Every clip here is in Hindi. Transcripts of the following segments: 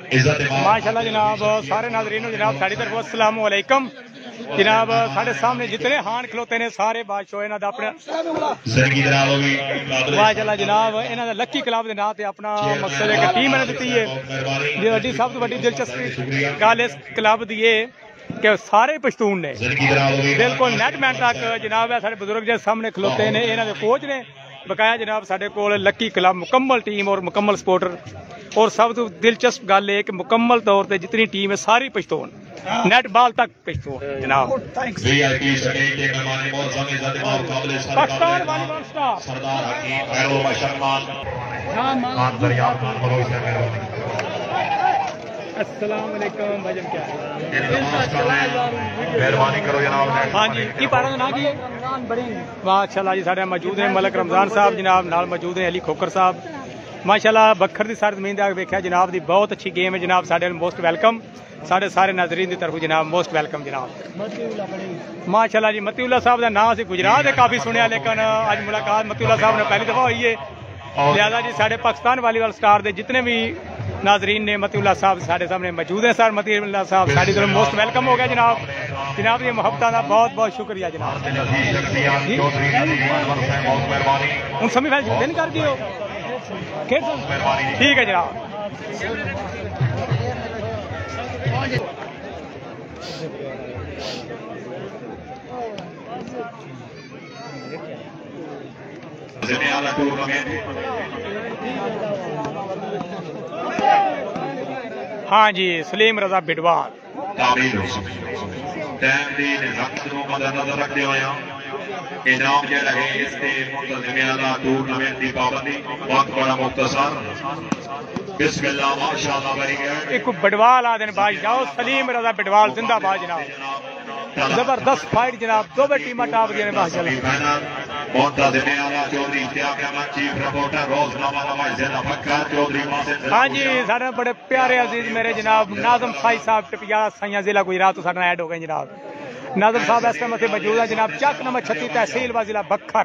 माशाल्लाह जनाब सारे नाज़रीन जनाब साड़ी तरफ अस्सलाम वालेकुम जनाब साढ़े सामने जितने हान खलोते ने सारे बादशाह इन्हां दा अपना माशाल्लाह जनाब इन्हां दा लक्की क्लब दे नाम ते अपना मकसद एक टीम इन्हें दी है जो वड्डी सब तो वड्डी दिलचस्पी गल इस क्लब दी है कि सारे पश्तून ने बिल्कुल नेटमैन तक जनाब है सारे बुजुर्ग जो सामने खलोते ने इन्हां दे कोच ने बकाया जनाब साढ़े कोल लक्की क्लब मुकम्मल टीम और मुकम्मल सपोर्टर और सब तो दिलचस्प गल है कि मुकम्मल तौर पर जितनी टीम है सारी पश्तून नेट बॉल तक पश्तून जनाब पाकिस्तान वॉलीबॉल अस्सलाम वालेकुम भाईजान क्या मेहरबानी करो जनाब। हाँ जी की पारा ना की माशाल्लाह जी साढ़े मौजूद हैं मलक रमजान साहब जनाब नाल मौजूद हैं अली खोकर साहब माशाल्लाह बखर की सारी जमीन तक देखा जनाब की बहुत अच्छी गेम है जनाब साढ़े मोस्ट वेलकम साढ़े सारे नाजरीन की तरफ जनाब मोस्ट वेलकम जनाब माशाल्लाह जी मतीउल्ला साहब का नाम अभी गुजरात है काफ़ी सुनिया लेकिन अज मुलाकात मतीउल्ला साहब ने पहली दफ़ा हुई है लिहाजा जी साढ़े पाकिस्तान वॉलीबॉल स्टार के जितने भी नाजरीन ने मतीउल्ला साहब साढ़े सामने मौजूद है सर मतीउल्ला साहब साड़ी तरफ मोस्ट वेलकम हो गया जनाब जनाब ये मोहब्बत का बहुत बहुत शुक्रिया जनाब हूँ समी फाइनल दिन कर दियो ठीक है जनाब हाँ जी सलीम रजा बिडवाल इनाम जड़ा है इसके मुंतज़िमियाना टूर्नामेंट की पाबंदी वक्त बड़ा मुख्तसर बिस्मिल्लाह माशाअल्लाह वेरी गुड एक बिडवाल आदन बादशाह सलीम रजा बिडवाल जिंदाबाद जनाब जबरदस्त फाइट जनाब दो टीम टॉप दी ने माशाअल्लाह मुंतज़िमियाना चौधरी इत्तियाक अहमद चीफ रिपोर्टर रोजनामा नवाज ज़ैनब फक्कर चौधरी मासिन हाँ जी सारे बड़े प्यारे अजीज मेरे जनाब नाज़म साई साहब टिपिया साइयां जिला गुजरात तो साडे ऐड हो गए जनाब नाज़म साहब इस टाइम अत्थे मौजूद है जनाब चक नंबर 36 तहसील व जिला बखर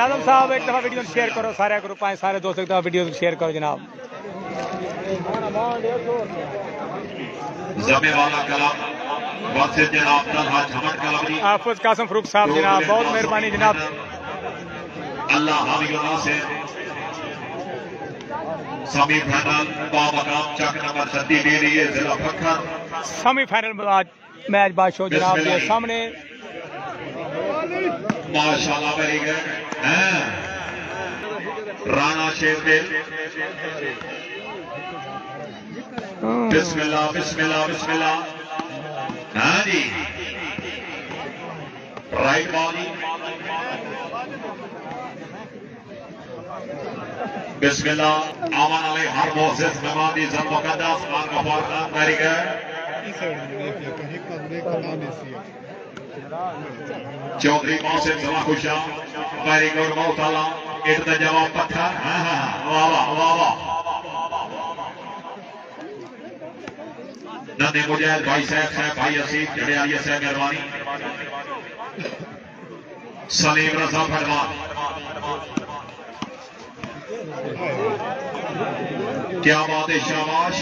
नाज़म साहब एक दफा वीडियो शेयर करो सारे ग्रुप आए सारे दोस्तों एक दफा वीडियो शेयर करो जनाब हाफिज कासिम फरूक साहब जनाब बहुत मेहरबानी जनाब सेमीफाइनल मैच बादशाह जनाब के सामने माशाअल्लाह वेरी गुड राणा शेरदिल बिस्मिल्लाह बिस्मिल्लाह बिस्मिल्लाह हाँ जी राइट बॉल बिस्मिल्लाह आमान अली हर मोसेस मेहमान इज़्ज़त मुक़द्दस मान Ghaffar Khan very good Chaudhary Moses जमा खुशा वेरी गुड मौताला एक जवाब पत्थर हाँ हाँ वाह वाह वाह वाह नंदे मुजाहिद भाई साहब भाई असीफ जड़ियालिया साहब मेहरबानी सलीम रजा फरमान क्या बात है शाबाश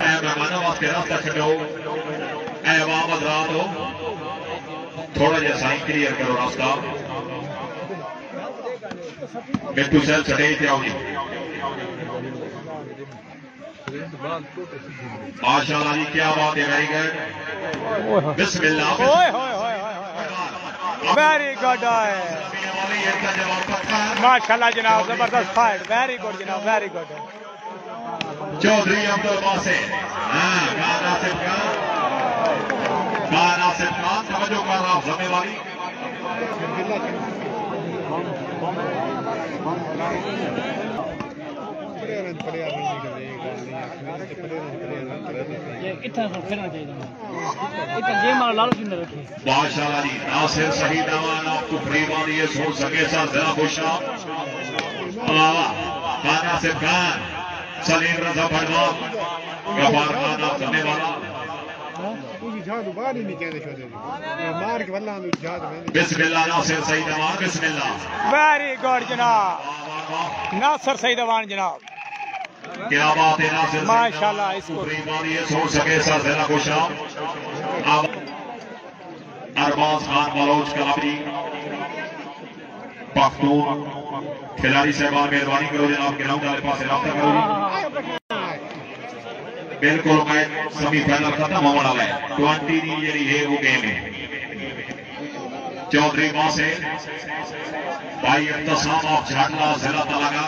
मेहमानों वास्ते रास्ता छो अवाम हजरात हो थोड़ा जहा साइन क्लियर करो रास्ता मिट्टू सैल छड़े माशाअल्लाह जी क्या बात है वेरी गुड बिस्मिल्लाह वेरी गुड माशाअल्लाह जनाब जबरदस्त फाइट वेरी गुड जनाब वेरी गुड चौधरी अब्दुल बासित नासिर खान तवज्जो कर रहा समय वाली माशाअल्लाह जी नासिर सही दवान आपको फरीमान ये सोच सके साथ जरा खुशा नासिर खान सलीम रजा फरमान गफार खान आप समय वाला बिस्मिल्लाह नासिर सईद अवान बिस्मिल्लाह। वेरी गुड जनाब, नासिर सईद अवान जनाब, क्या बात है नासिर माशाल्लाह। इसको सोच सके सर जिला गुशाम अरबाज खान बलोच कलाबी पख्तून खिलाड़ी साहबान मेहरबानी करो जनाब ग्राउंड वाले पास रब्ता करो जी। बिल्कुल मैच सेमीफाइनल खत्म होने वाला है। 20 की जी है वो गेम है। चौधरी मां से भाई इत्तसाम ऑफ झाटला जिला तलागा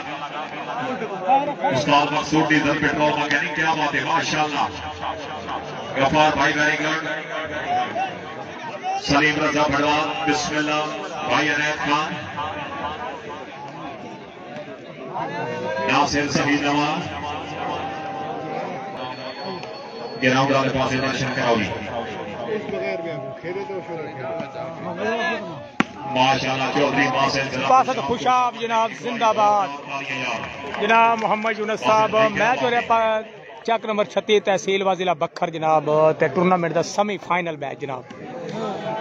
उस्ताद मकसूद डीजल पेट्रोल मैकेनिक, क्या बात है माशाल्लाह। गफार भाई वेरी गुड। सलीम रजा भड़वाल बिस्मिल्लाह। भाई अनैत खान नासिर शहीद नवाज ग्राउंड वाले पास दर्शन कराओगी माशाल्लाह। चौधरी बासत खुशाब जनाब जिंदाबाद। जनाब मोहम्मद यूनस साहब मैच हो रहा चक नंबर 36 तहसील व जिला बखर जनाब ते टूर्नामेंट का सेमीफाइनल मैच जनाब।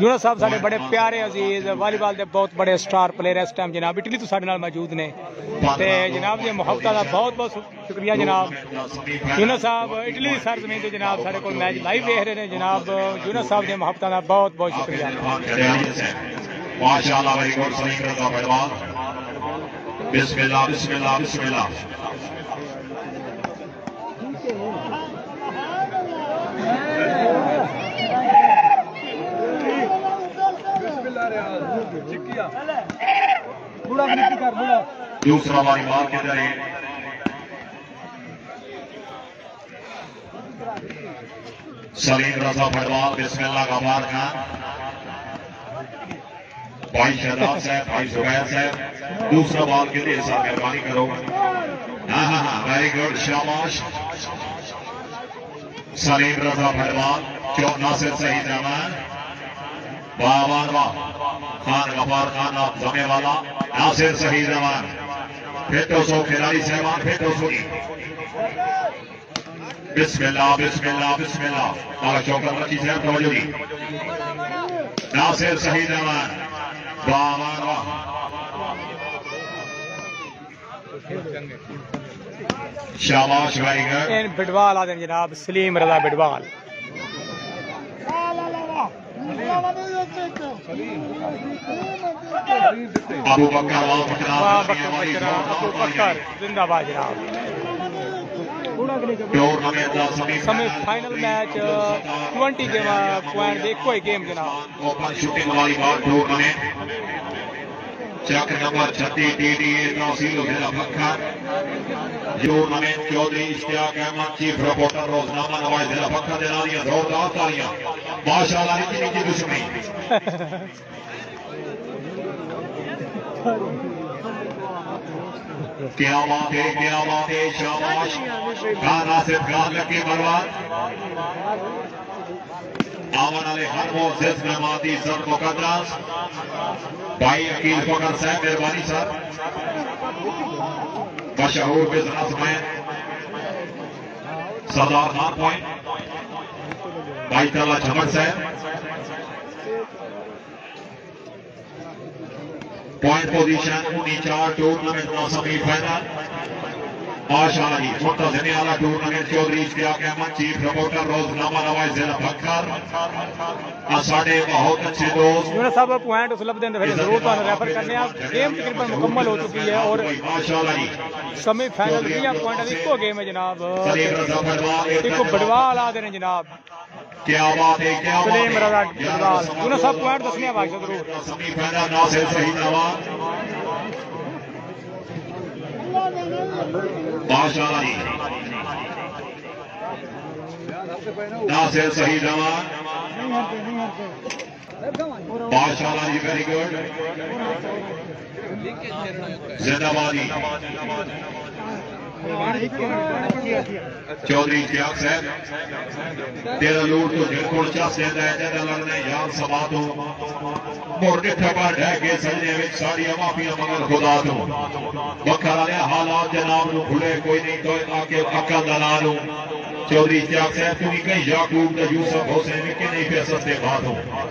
यूनस साहब साढ़े बड़े प्यारे अजीज वालीबॉल के बहुत बड़े स्टार प्लेयर इस टाइम जनाब इटली तो साढ़े नाल मौजूद ने ते जनाब ये मुहब्बत का बहुत बहुत शुक्रिया जनाब। यूनस साहब इटली की सरजमीन से जनाब साढ़े को मैच लाइव देख रहे हैं जनाब। यूनस साहब की मुहब्बत का बहुत बहुत शुक्रिया माशाल्लाह। वेरी गुड सलीम रजा भड़वाल बिस्मिल्लाह बिस्मिल्लाह बिस्मिल्लाह। दूसरा हमारी बात के जरिए सलीम रजा भड़वाल बिस्मिल्लाह। गफार खान भाई शहजाद साहब भाई जुबैर साहब दूसरा बॉल के लिए साहब मेहरबानी करो। हाँ वेरी गुड शाबाश। सलीम रजा भड़वाल नासिर शहीद रहमान वाह वाह वाह। खान गफार खान आप जमे वाला नासिर शहीद रहमान फिर 200 खिलाड़ी साहबान फिर 200 बिस्मिल्लाह बिस्मिल्लाह बिस्मिल्लाह। चौकर रखी साहब तवज्जो दी। नासिर शहीद रहमान वाह वाह वाह। शाबाश भाई बिडवाल आदम जनाब सलीम रजा बिडवाल। अबू बकर जिंदाबाद जनाब। सेमीफाइनल मैच 20 गेम पॉइंट देखो गेम जनाब। ओपन शूटिंग वाली ball tournament Chak number 36 TDA तहसील जिला Bhakkar tournament Chaudhary Ishtiaq Ahmed chief reporter रोजनामा नवाज जिला बखर दिलानियां जोरदार तालियां माशाल्लाह। नीचे नीचे दुश्मनी क्या बात है शाबाश। खाना से खान लकी बर्बाद आवन वाले हर मोअज़्ज़िज़ मेहमानी सर मुक़द्दस भाई अकील फकर साहब मेहरबानी सर मशहूर बिजनेसमैन सरदार खान पॉइंट भाई तला झमट साहब पॉइंट पोजीशन 19 टूर्नामेंट का सेमीफाइनल माशाल्लाह जी। मुंतज़िम आला tournament Chaudhary Ishtiaq Ahmed chief reporter रोजनामा नवाज जिला बखर साढ़े बहुत अच्छे दोस्त यूनस साहब पॉइंट उस लब देंगे जरूर तो रेफर करने गेम तकरीबन मुकम्मल हो चुकी है और सेमीफाइनल 20 पॉइंट इको गेम है जनाब। इको बड़वाल आ रहे जनाब। क्या बात है क्या सलीम रजा बिडवाल। यूनस साहब पॉइंट दसने भाई जरूर। सेमीफाइनल नासिर शहीद नवाज माशाल्लाह जी। नासिर शहीद नवाज माशाल्लाह जी वेरी गुड जिंदाबादी। चौधरी इश्तियाक साहब तेरा लूट तो जिनको चस देता है तेरा लड़ने यार सभा तो मोटे ठपा ढह के सजने में साड़ियां माफिया मगर खुदा तो बखर वाले हालात जनाब नु खुले कोई नहीं तो आके अकल दला लू चौधरी इश्तियाक सैफ क्योंकि कहीं याकूब दा यूसुफ हुसैन के नहीं पे सस्ते बात हो